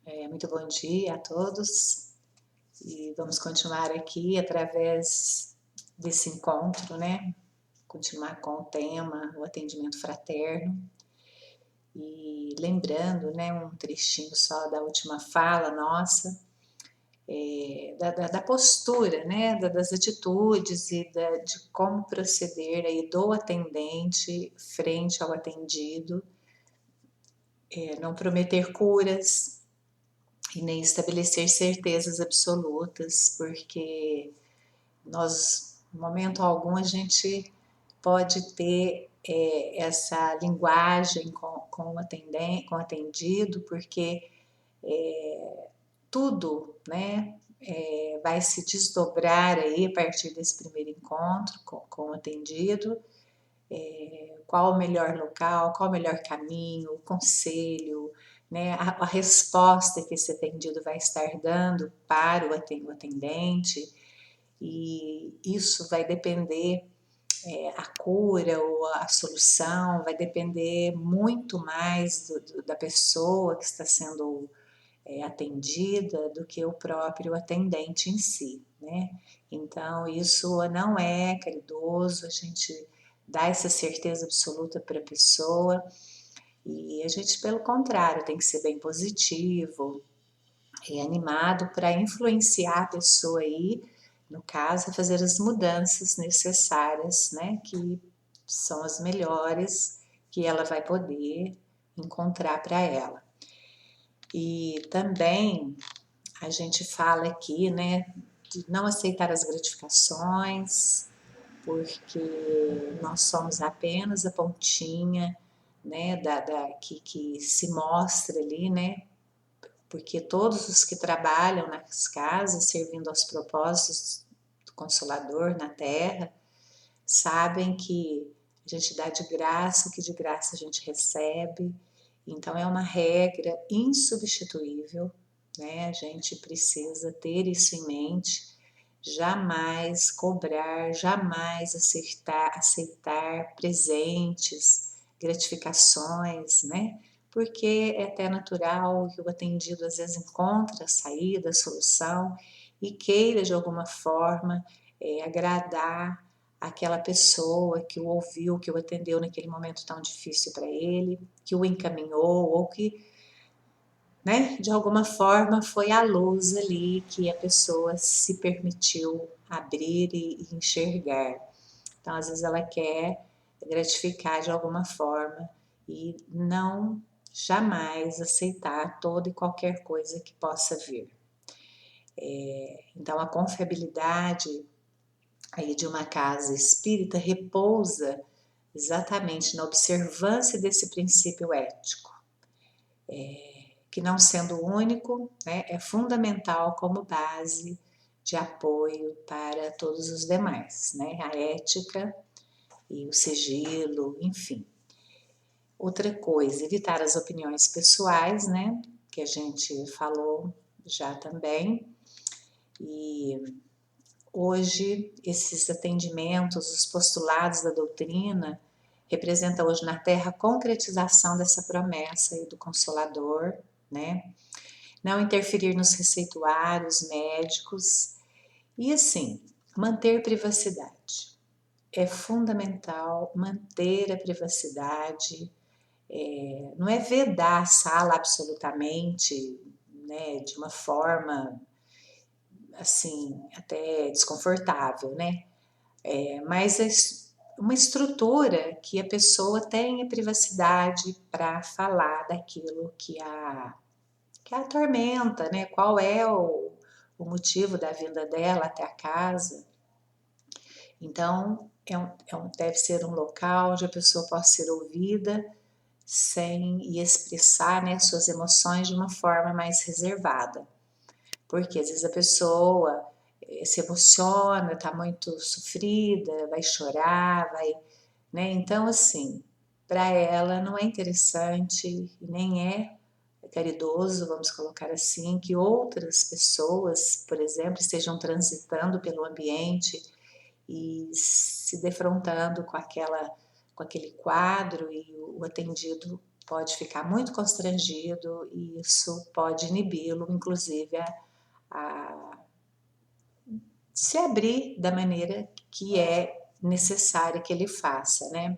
Muito bom dia a todos e vamos continuar aqui através desse encontro, né? Continuar com o tema, o atendimento fraterno. E lembrando, né, um trechinho só da última fala nossa, da postura, né, das atitudes e de como proceder aí do atendente frente ao atendido, não prometer curas, e nem estabelecer certezas absolutas, porque nós, em momento algum, a gente pode ter essa linguagem com com o atendido, porque tudo, né, vai se desdobrar aí a partir desse primeiro encontro com o atendido, qual o melhor local, qual o melhor caminho, o conselho, né, a resposta que esse atendido vai estar dando para o atendente, e isso vai depender, a cura ou a solução vai depender muito mais da pessoa que está sendo atendida do que o próprio atendente em si, né? Então, isso não é caridoso, a gente dá essa certeza absoluta para a pessoa, e a gente, pelo contrário, tem que ser bem positivo e animado para influenciar a pessoa aí, no caso, a fazer as mudanças necessárias, né? Que são as melhores que ela vai poder encontrar para ela. E também a gente fala aqui, né, de não aceitar as gratificações, porque nós somos apenas a pontinha, né, que se mostra ali, né, porque todos os que trabalham nas casas, servindo aos propósitos do Consolador na Terra, sabem que a gente dá de graça o que de graça a gente recebe, então é uma regra insubstituível, né? A gente precisa ter isso em mente, jamais cobrar, jamais aceitar presentes, gratificações, né? Porque é até natural que o atendido às vezes encontre a saída, a solução e queira de alguma forma agradar aquela pessoa que o ouviu, que o atendeu naquele momento tão difícil para ele, que o encaminhou ou que, né, de alguma forma foi a luz ali que a pessoa se permitiu abrir e enxergar. Então, às vezes ela quer gratificar de alguma forma e não jamais aceitar toda e qualquer coisa que possa vir. Então, a confiabilidade aí de uma casa espírita repousa exatamente na observância desse princípio ético, que não sendo único, né, é fundamental como base de apoio para todos os demais, né, a ética e o sigilo, enfim. Outra coisa, evitar as opiniões pessoais, né, que a gente falou já também, e hoje, esses atendimentos, os postulados da doutrina, representam hoje na Terra a concretização dessa promessa aí do Consolador, né? Não interferir nos receituários médicos e, assim, manter privacidade. É fundamental manter a privacidade, não é vedar a sala absolutamente, né, de uma forma, assim, até desconfortável, né? Mas uma estrutura que a pessoa tenha privacidade para falar daquilo que a atormenta, né? Qual é o motivo da vinda dela até a casa. Então, deve ser um local onde a pessoa possa ser ouvida sem e expressar, né, suas emoções de uma forma mais reservada. Porque às vezes a pessoa se emociona, está muito sofrida, vai chorar, vai, né? Então, assim, para ela não é interessante e nem é caridoso, vamos colocar assim, que outras pessoas, por exemplo, estejam transitando pelo ambiente e se defrontando com aquele quadro e o atendido pode ficar muito constrangido e isso pode inibi-lo, inclusive, a se abrir da maneira que é necessário que ele faça, né?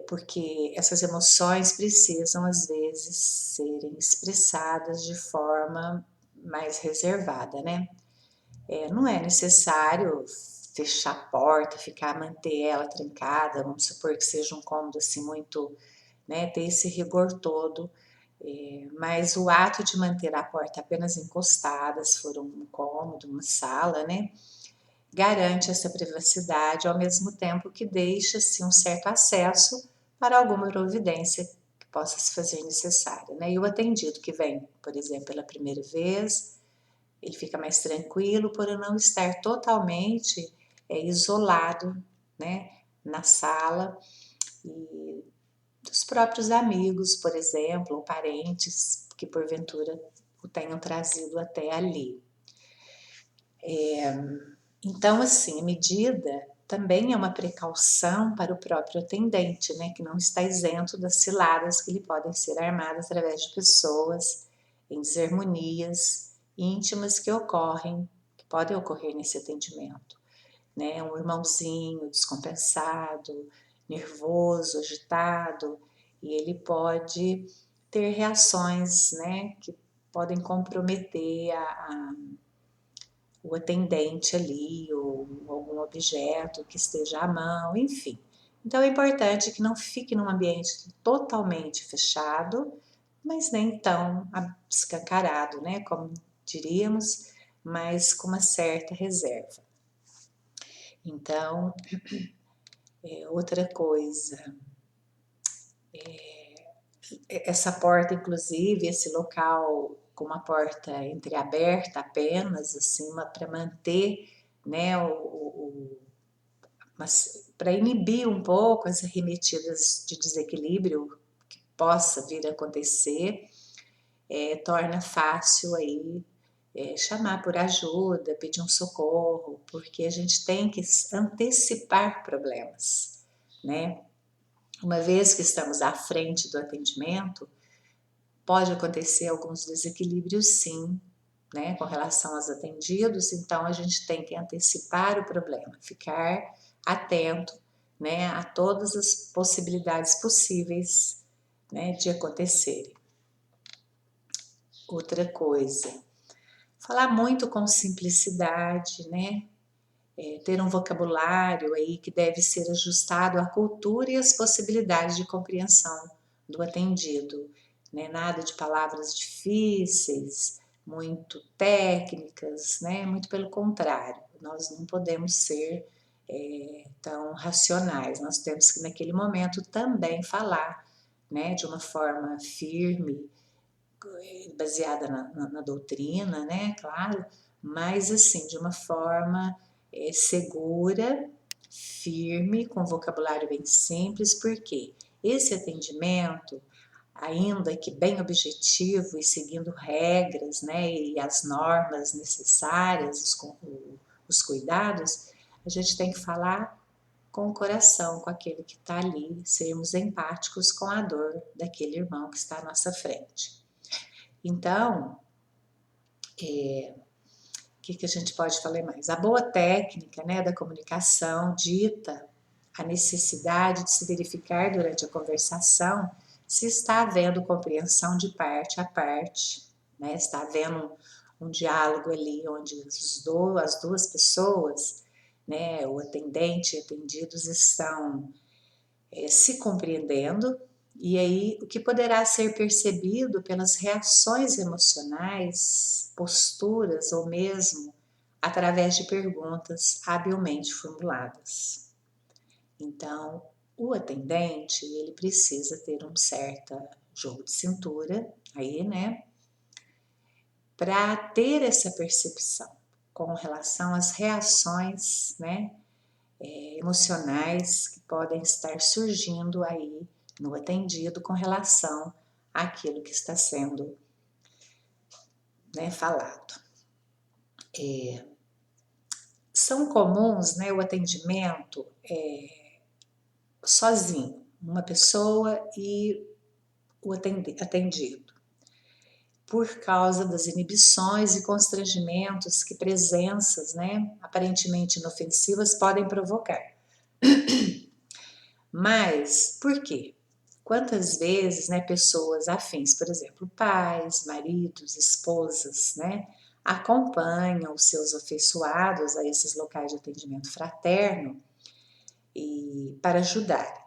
Porque essas emoções precisam, às vezes, serem expressadas de forma mais reservada, né? Não é necessário fechar a porta, manter ela trancada, vamos supor que seja um cômodo assim muito, né, ter esse rigor todo, mas o ato de manter a porta apenas encostada, se for um cômodo, uma sala, né, garante essa privacidade ao mesmo tempo que deixa-se um certo acesso para alguma providência que possa se fazer necessária, né? E o atendido que vem, por exemplo, pela primeira vez, ele fica mais tranquilo por não estar totalmente isolado, né, na sala e dos próprios amigos, por exemplo, ou parentes que porventura o tenham trazido até ali. Então, assim, a medida também é uma precaução para o próprio atendente, né, que não está isento das ciladas que lhe podem ser armadas através de pessoas em desarmonias íntimas que podem ocorrer nesse atendimento, né, um irmãozinho descompensado, nervoso, agitado, e ele pode ter reações, né, que podem comprometer o atendente ali, ou algum objeto que esteja à mão, enfim. Então é importante que não fique num ambiente totalmente fechado, mas nem tão escancarado, né, como diríamos, mas com uma certa reserva. Então, outra coisa, essa porta, inclusive, esse local com uma porta entreaberta apenas, assim, para manter, né, para inibir um pouco as arremetidas de desequilíbrio que possa vir a acontecer, torna fácil aí chamar por ajuda, pedir um socorro, porque a gente tem que antecipar problemas, né? Uma vez que estamos à frente do atendimento, pode acontecer alguns desequilíbrios, sim, né, com relação aos atendidos, então a gente tem que antecipar o problema, ficar atento, né, a todas as possibilidades possíveis, né, de acontecerem. Outra coisa, falar muito com simplicidade, né, ter um vocabulário aí que deve ser ajustado à cultura e às possibilidades de compreensão do atendido, né? Nada de palavras difíceis, muito técnicas, né? Muito pelo contrário, nós não podemos ser tão racionais, nós temos que naquele momento também falar, né? De uma forma firme, baseada na doutrina, né? Claro, mas assim, de uma forma segura, firme, com vocabulário bem simples, porque esse atendimento, ainda que bem objetivo e seguindo regras, né, e as normas necessárias, os cuidados, a gente tem que falar com o coração, com aquele que está ali, sermos empáticos com a dor daquele irmão que está à nossa frente. Então, o que a gente pode falar mais? A boa técnica, né, da comunicação dita a necessidade de se verificar durante a conversação se está havendo compreensão de parte a parte, né? Está havendo um diálogo ali onde as duas pessoas, né, o atendente e atendidos estão se compreendendo, e aí o que poderá ser percebido pelas reações emocionais, posturas ou mesmo através de perguntas habilmente formuladas. Então, o atendente, ele precisa ter um certo jogo de cintura aí, né, para ter essa percepção com relação às reações, né, emocionais que podem estar surgindo aí no atendido com relação àquilo que está sendo, né, falado. São comuns, né, o atendimento sozinho, uma pessoa e o atendido, por causa das inibições e constrangimentos que presenças, né, aparentemente inofensivas podem provocar. Mas, por quê? Quantas vezes, né, pessoas afins, por exemplo, pais, maridos, esposas, né, acompanham os seus afeiçoados a esses locais de atendimento fraterno e para ajudar,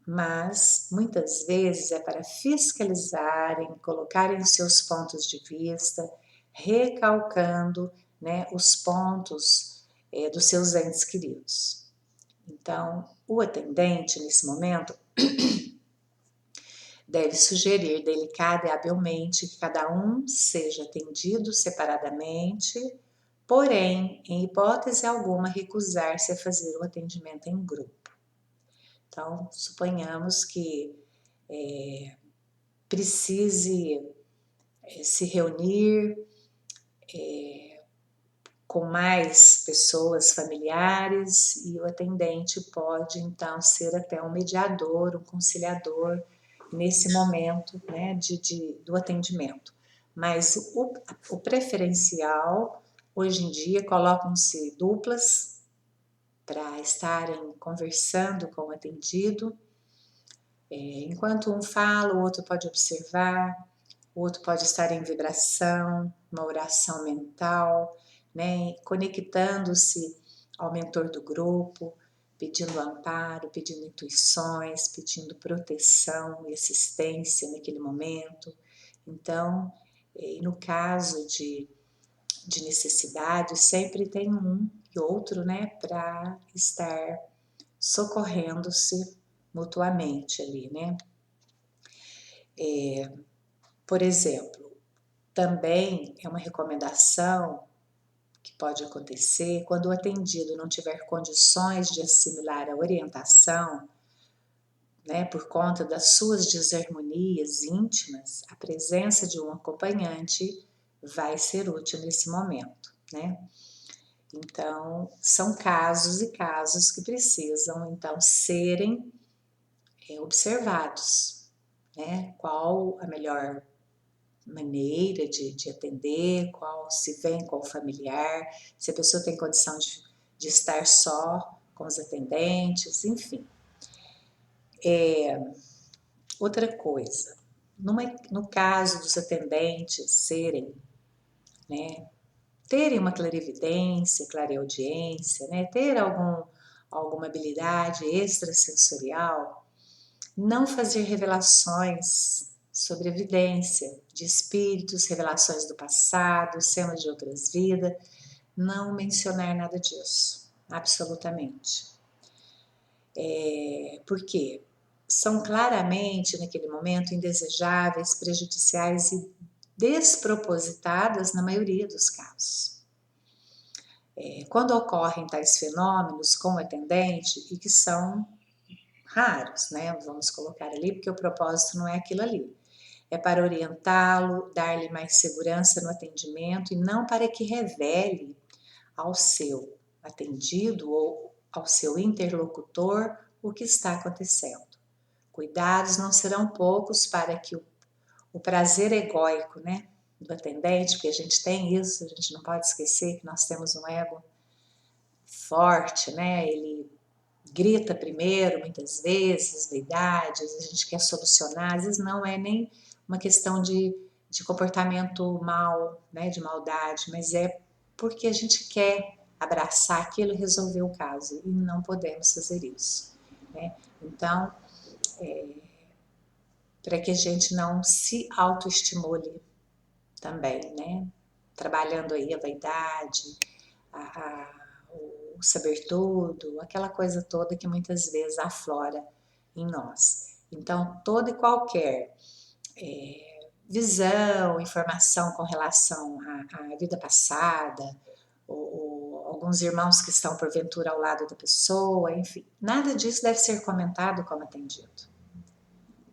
mas muitas vezes é para fiscalizarem, colocarem os seus pontos de vista, recalcando, né, os pontos dos seus entes queridos. Então, o atendente, nesse momento, deve sugerir delicada e habilmente que cada um seja atendido separadamente, porém, em hipótese alguma, recusar-se a fazer o atendimento em grupo. Então, suponhamos que precise se reunir com mais pessoas familiares e o atendente pode, então, ser até um mediador, um conciliador nesse momento, né, do atendimento. Mas o preferencial, hoje em dia, colocam-se duplas para estarem conversando com o atendido. Enquanto um fala, o outro pode observar, o outro pode estar em vibração, uma oração mental, né, conectando-se ao mentor do grupo, pedindo amparo, pedindo intuições, pedindo proteção e assistência naquele momento. Então, no caso de necessidade, sempre tem um e outro, né, para estar socorrendo-se mutuamente ali, né? Por exemplo, também é uma recomendação que pode acontecer quando o atendido não tiver condições de assimilar a orientação, né, por conta das suas desarmonias íntimas, a presença de um acompanhante vai ser útil nesse momento, né? Então, são casos e casos que precisam, então, serem observados, né? Qual a melhor maneira de atender, qual se vem com o familiar, se a pessoa tem condição de estar só com os atendentes, enfim. Outra coisa, no caso dos atendentes serem, né, terem uma clarividência, clareaudiência, né, ter alguma habilidade extrasensorial, não fazer revelações sobre evidência de espíritos, revelações do passado, cenas de outras vidas, não mencionar nada disso, absolutamente. Por quê? São claramente, naquele momento, indesejáveis, prejudiciais e despropositadas na maioria dos casos. Quando ocorrem tais fenômenos com o atendente, e que são raros, né? Vamos colocar ali, porque o propósito não é aquilo ali. É para orientá-lo, dar-lhe mais segurança no atendimento e não para que revele ao seu atendido ou ao seu interlocutor o que está acontecendo. Cuidados não serão poucos para que o prazer egóico, né, do atendente, porque a gente tem isso, a gente não pode esquecer que nós temos um ego forte, né? Ele grita primeiro, muitas vezes, vaidades, a gente quer solucionar, às vezes não é nem uma questão de comportamento mal, né, de maldade, mas é porque a gente quer abraçar aquilo e resolver o caso, e não podemos fazer isso, né? Então, para que a gente não se autoestimule também, né? Trabalhando aí a vaidade, o saber tudo, aquela coisa toda que muitas vezes aflora em nós. Então, toda e qualquer visão, informação com relação à vida passada, ou alguns irmãos que estão porventura ao lado da pessoa, enfim, nada disso deve ser comentado como atendido,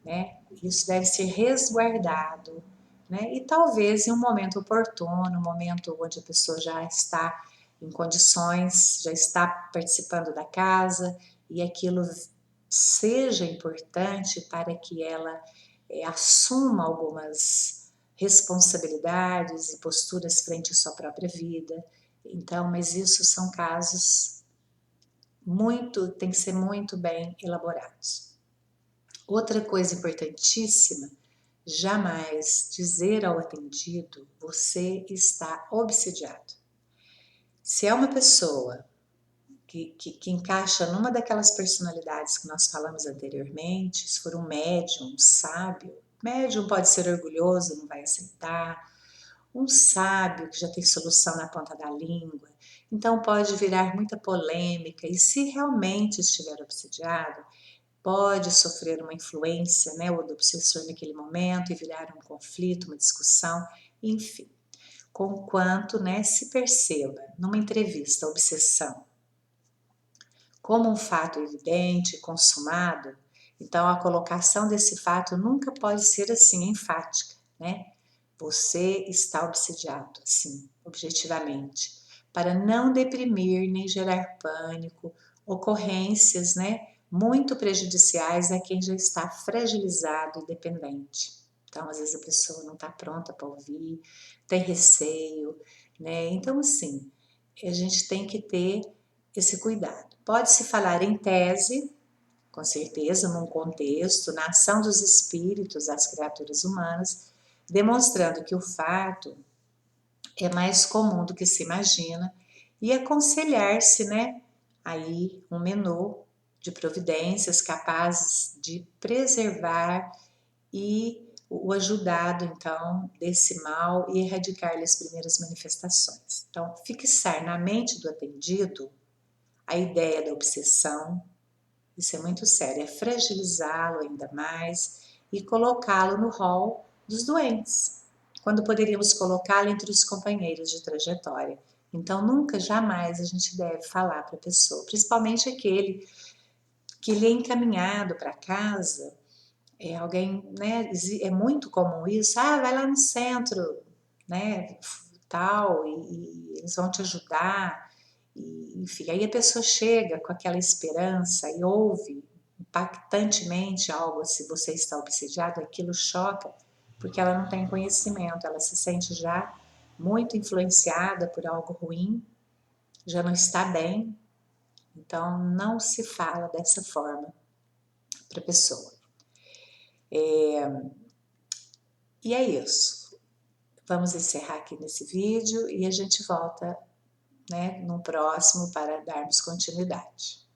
né? Isso deve ser resguardado, né? E talvez em um momento oportuno, um momento onde a pessoa já está em condições, já está participando da casa e aquilo seja importante para que ela assuma algumas responsabilidades e posturas frente à sua própria vida. Então, mas isso são casos tem que ser muito bem elaborados. Outra coisa importantíssima, jamais dizer ao atendido, você está obsediado. Se é uma pessoa que encaixa numa daquelas personalidades que nós falamos anteriormente, se for um médium, um sábio, médium pode ser orgulhoso, não vai aceitar, um sábio que já tem solução na ponta da língua, então pode virar muita polêmica, e se realmente estiver obsediado, pode sofrer uma influência, né, do obsessor naquele momento e virar um conflito, uma discussão, enfim. Conquanto, né, se perceba numa entrevista a obsessão como um fato evidente, consumado, então a colocação desse fato nunca pode ser assim enfática, né? Você está obsediado, assim, objetivamente, para não deprimir nem gerar pânico, ocorrências, né, muito prejudiciais a quem já está fragilizado e dependente. Então, às vezes a pessoa não está pronta para ouvir, tem receio, né? Então, assim, a gente tem que ter esse cuidado. Pode-se falar em tese, com certeza, num contexto, na ação dos espíritos, das criaturas humanas, demonstrando que o fato é mais comum do que se imagina e aconselhar-se, né, aí um menu de providências capazes de preservar e o ajudado, então, desse mal e erradicar-lhe as primeiras manifestações. Então, fixar na mente do atendido a ideia da obsessão, isso é muito sério, é fragilizá-lo ainda mais e colocá-lo no rol dos doentes, quando poderíamos colocá-lo entre os companheiros de trajetória. Então, nunca, jamais a gente deve falar para a pessoa, principalmente aquele que ele é encaminhado para casa, alguém, né, é muito comum isso, vai lá no centro, né, tal, e eles vão te ajudar, e, enfim, aí a pessoa chega com aquela esperança e ouve impactantemente algo, se você está obsediado, aquilo choca, porque ela não tem conhecimento, ela se sente já muito influenciada por algo ruim, já não está bem, então não se fala dessa forma para a pessoa. E é isso. Vamos encerrar aqui nesse vídeo e a gente volta, né, no próximo para darmos continuidade.